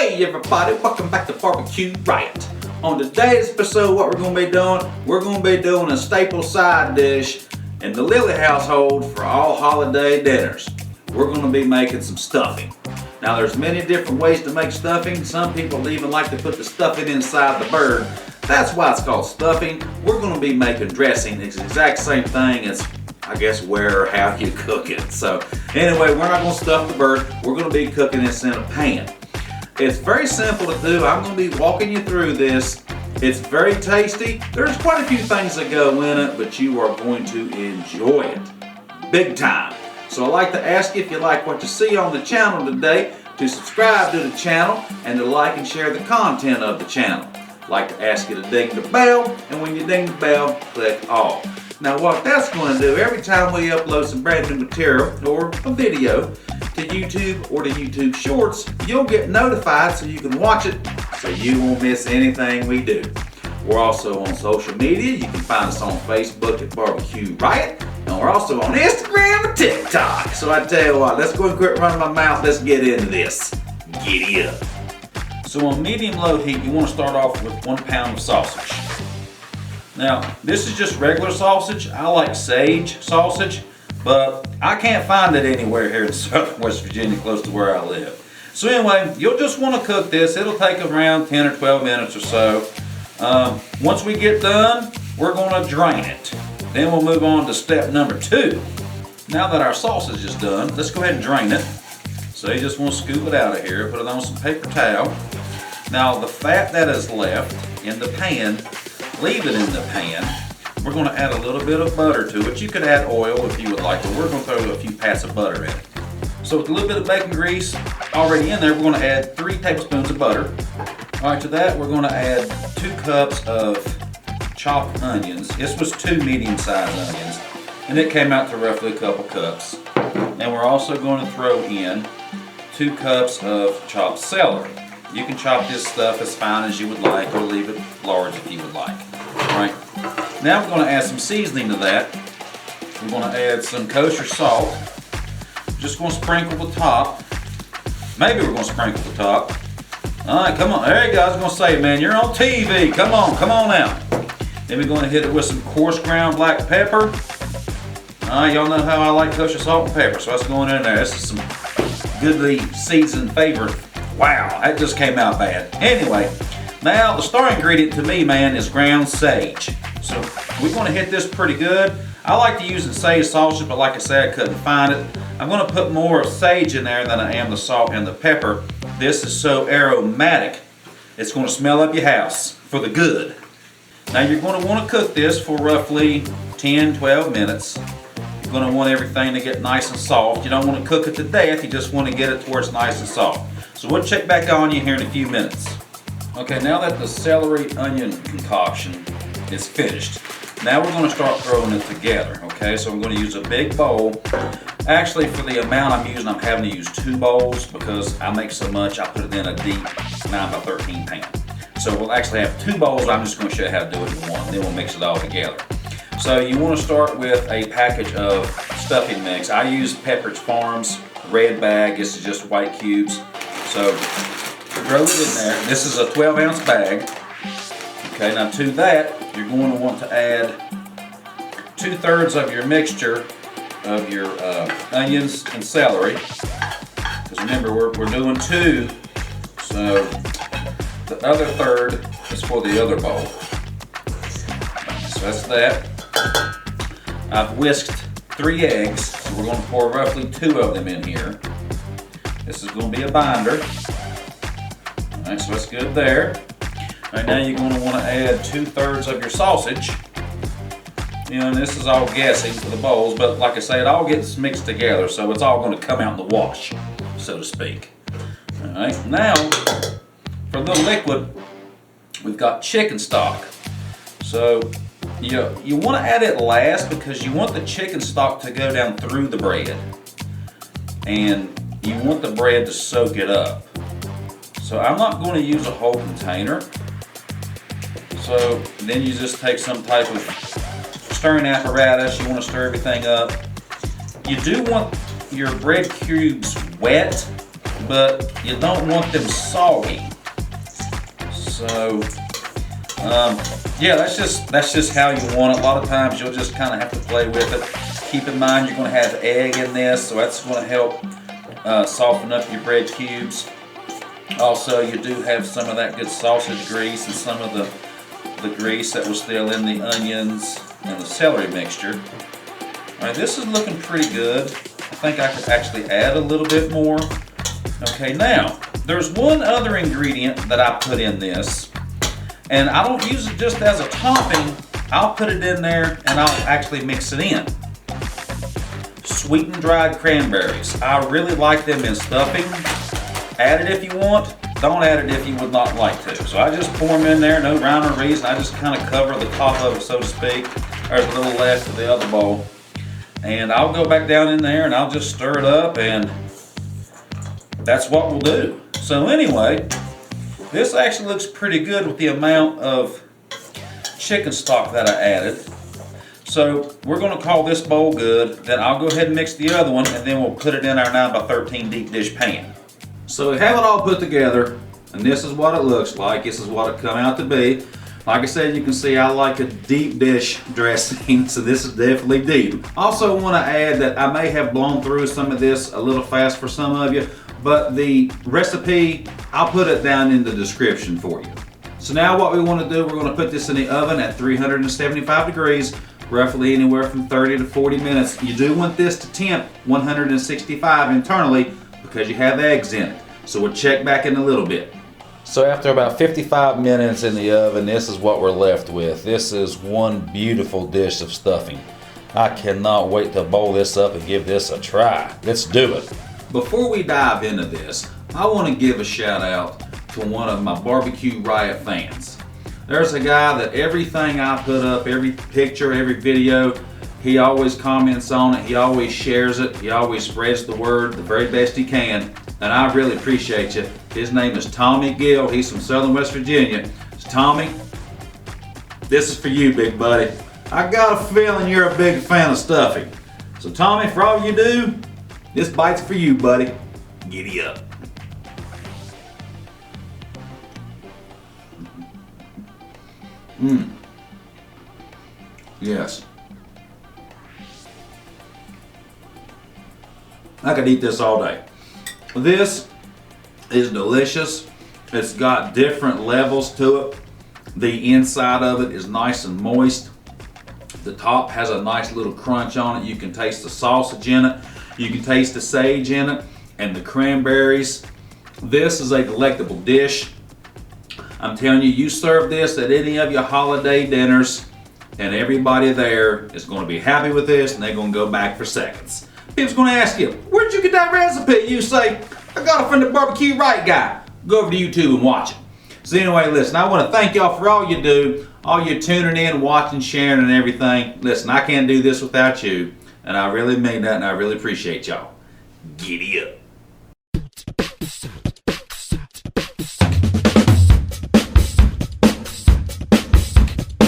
Hey everybody, welcome back to Barbecue Riot. On today's episode, what we're going to be doing a staple side dish in the Lily household for all holiday dinners. We're going to be making some stuffing. Now there's many different ways to make stuffing. Some people even like to put the stuffing inside the bird. That's why it's called stuffing. We're going to be making dressing. It's the exact same thing as, I guess, where or how you cook it. So anyway, we're not going to stuff the bird. We're going to be cooking this in a pan. It's very simple to do. I'm going to be walking you through this. It's very tasty. There's quite a few things that go in it, but you are going to enjoy it big time. So I'd like to ask you, if you like what you see on the channel today, to subscribe to the channel and to like and share the content of the channel. I'd like to ask you to ding the bell, and when you ding the bell, click all. Now what that's going to do, every time we upload some brand new material or a video to YouTube or to YouTube Shorts, you'll get notified so you can watch it so you won't miss anything we do. We're also on social media. You can find us on Facebook at Barbecue Riot, and we're also on Instagram and TikTok. So I tell you what, let's go and quit running my mouth. Let's get into this. Giddy up. So on medium-low heat, you want to start off with 1 pound of sausage. Now, this is just regular sausage. I like sage sausage, but I can't find it anywhere here in southern West Virginia close to where I live. So anyway, you'll just want to cook this. It'll take around 10 or 12 minutes or so. Once we get done, we're going to drain it. Then we'll move on to step number 2. Now that our sausage is done, let's go ahead and drain it. So you just want to scoop it out of here, put it on some paper towel. Now the fat that is left in the pan, leave it in the pan. We're going to add a little bit of butter to it. You could add oil if you would like, but we're going to throw a few pats of butter in it. So with a little bit of bacon grease already in there, we're going to add 3 tablespoons of butter. Alright, to that we're going to add 2 cups of chopped onions. This was 2 medium-sized onions, and it came out to roughly a couple cups. And we're also going to throw in 2 cups of chopped celery. You can chop this stuff as fine as you would like, or leave it large if you would like. Alright, now we're going to add some seasoning to that. We're going to add some kosher salt. Just going to sprinkle the top. Maybe we're going to sprinkle the top. Alright, come on. There you go. I was going to say, man, you're on TV. Come on out. Then we're going to hit it with some coarse ground black pepper. Alright, y'all know how I like kosher salt and pepper, so that's going in there. This is some goodly seasoned favorite. Wow, that just came out bad. Anyway, now the star ingredient to me, man, is ground sage. So we're going to hit this pretty good. I like to use the sage sausage, but like I said, I couldn't find it. I'm going to put more sage in there than I am the salt and the pepper. This is so aromatic, it's going to smell up your house for the good. Now you're going to want to cook this for roughly 10-12 minutes. You're going to want everything to get nice and soft. You don't want to cook it to death, you just want to get it to where it's nice and soft. So we'll check back on you here in a few minutes. Okay, now that the celery onion concoction is finished, now we're going to start throwing it together. Okay, so I'm going to use a big bowl. Actually, for the amount I'm using, I'm having to use 2 bowls because I make so much. I put it in a deep 9x13 pan. So we'll actually have 2 bowls. I'm just going to show you how to do it in one. Then we'll mix it all together. So you want to start with a package of stuffing mix. I use Pepperidge Farms red bag. This is just white cubes. So throw it in there. This is a 12-ounce bag. Okay, now to that, you're going to want to add 2/3 of your mixture of your onions and celery. Because remember, we're doing 2, so the other 1/3 is for the other bowl. So that's that. I've whisked 3 eggs, so we're going to pour roughly 2 of them in here. This is going to be a binder. Alright, so that's good there. Alright, now you're going to want to add 2/3 of your sausage. You know, and this is all guessing for the bowls, but like I say, it all gets mixed together, so it's all going to come out in the wash, so to speak. Alright, now for the liquid, we've got chicken stock. So you want to add it last because you want the chicken stock to go down through the bread, and you want the bread to soak it up. So I'm not going to use a whole container. So then you just take some type of stirring apparatus. You want to stir everything up. You do want your bread cubes wet, but you don't want them soggy. So, yeah, that's just how you want it. A lot of times you'll just kind of have to play with it. Keep in mind you're going to have egg in this, so that's going to help soften up your bread cubes. Also, you do have some of that good sausage grease and some of the grease that was still in the onions and the celery mixture. All right, this is looking pretty good. I think I could actually add a little bit more. Okay, now, there's one other ingredient that I put in this, and I don't use it just as a topping. I'll put it in there and I'll actually mix it in. Sweetened dried cranberries. I really like them in stuffing. Add it if you want. Don't add it if you would not like to. So I just pour them in there, no rhyme or reason. I just kind of cover the top of it, so to speak. There's a little left of the other bowl. And I'll go back down in there and I'll just stir it up, and that's what we'll do. So anyway, this actually looks pretty good with the amount of chicken stock that I added. So we're going to call this bowl good. Then I'll go ahead and mix the other one, and then we'll put it in our 9x13 deep dish pan. So we have it all put together, and this is what it looks like. This is what it come out to be. Like I said, you can see I like a deep dish dressing, so this is definitely deep. Also want to add that I may have blown through some of this a little fast for some of you, but the recipe, I'll put it down in the description for you. So now what we want to do, we're going to put this in the oven at 375 degrees, roughly anywhere from 30 to 40 minutes. You do want this to temp 165 internally because you have eggs in it. So we'll check back in a little bit. So after about 55 minutes in the oven, this is what we're left with. This is one beautiful dish of stuffing. I cannot wait to bowl this up and give this a try. Let's do it. Before we dive into this, I want to give a shout out to one of my Barbecue Riot fans. There's a guy that everything I put up, every picture, every video, he always comments on it, he always shares it, he always spreads the word the very best he can, and I really appreciate you. His name is Tommy Gill. He's from Southern West Virginia. So Tommy, this is for you, big buddy. I got a feeling you're a big fan of stuffing. So Tommy, for all you do, this bite's for you, buddy. Giddy up. Yes. I could eat this all day. This is delicious. It's got different levels to it. The inside of it is nice and moist. The top has a nice little crunch on it. You can taste the sausage in it. You can taste the sage in it and the cranberries. This is a delectable dish. I'm telling you, you serve this at any of your holiday dinners and everybody there is going to be happy with this and they're going to go back for seconds. People's going to ask you, where'd you get that recipe? You say, I got it from the Barbecue Right guy. Go over to YouTube and watch it. So anyway, listen, I want to thank y'all for all you do, all you tuning in, watching, sharing, and everything. Listen, I can't do this without you, and I really mean that, and I really appreciate y'all. Giddy up.